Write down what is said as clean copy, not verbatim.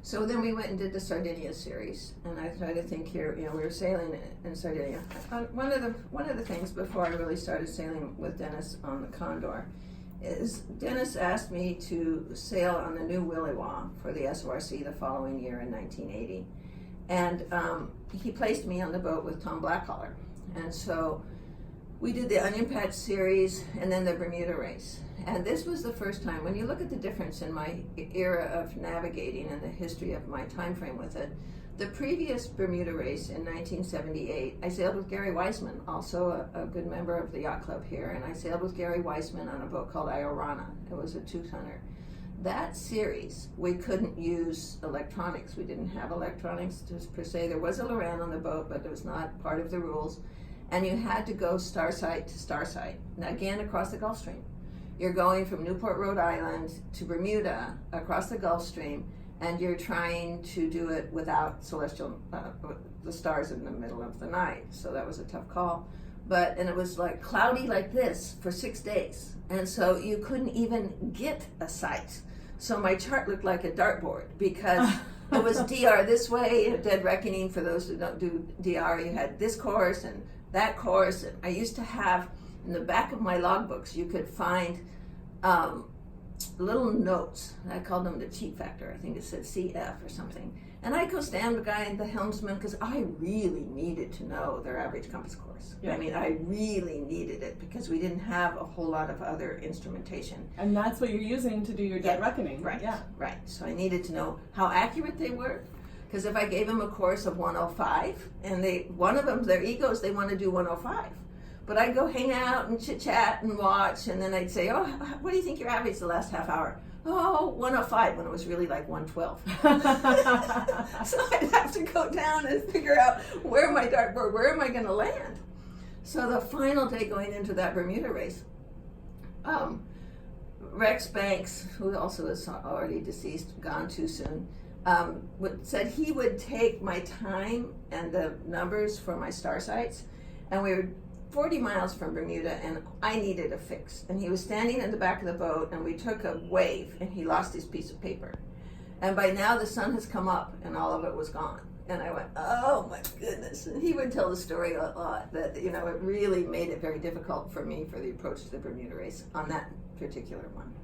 So then we went and did the Sardinia series, and I tried to think here. We were sailing in Sardinia. One of the things before I really started sailing with Dennis on the Condor is Dennis asked me to sail on the new Williwaw for the SORC the following year in 1980, and he placed me on the boat with Tom Blackcollar, and so we did the Onion Patch series and then the Bermuda race. And this was the first time, when you look at the difference in my era of navigating and the history of my time frame with it, the previous Bermuda race in 1978, I sailed with Gary Weissman, also a good member of the yacht club here, and I sailed with Gary Weissman on a boat called Iorana. It was a 2-tonner. That series, we couldn't use electronics. We didn't have electronics just per se. There was a Loran on the boat, but it was not part of the rules. And you had to go star site to star site, and again across the Gulf Stream. You're going from Newport, Rhode Island to Bermuda across the Gulf Stream, and you're trying to do it without celestial, the stars in the middle of the night. So that was a tough call. And it was like cloudy like this for 6 days. And so you couldn't even get a sight. So my chart looked like a dartboard because it was DR this way, Dead Reckoning for those who don't do DR. You had this course and that course. And I used to have, in the back of my logbooks, you could find little notes. I called them the cheat factor. I think it said CF or something. And I'd go stand the guy, the helmsman, because I really needed to know their average compass course. Yeah. I mean, I really needed it because we didn't have a whole lot of other instrumentation. And that's what you're using to do your dead reckoning. Right, yeah. Right. So I needed to know how accurate they were. Because if I gave them a course of 105, and one of them, their egos, they want to do 105. But I'd go hang out and chit-chat and watch, and then I'd say, oh, what do you think your average the last half hour? Oh, 105, when it was really like 112. So I'd have to go down and figure out where am I going to land? So the final day going into that Bermuda race, Rex Banks, who also is already deceased, gone too soon, said he would take my time and the numbers for my star sites, and we were 40 miles from Bermuda, and I needed a fix. And he was standing in the back of the boat, and we took a wave, and he lost his piece of paper. And by now the sun has come up, and all of it was gone. And I went, oh my goodness. And he would tell the story a lot, that it really made it very difficult for me for the approach to the Bermuda race on that particular one.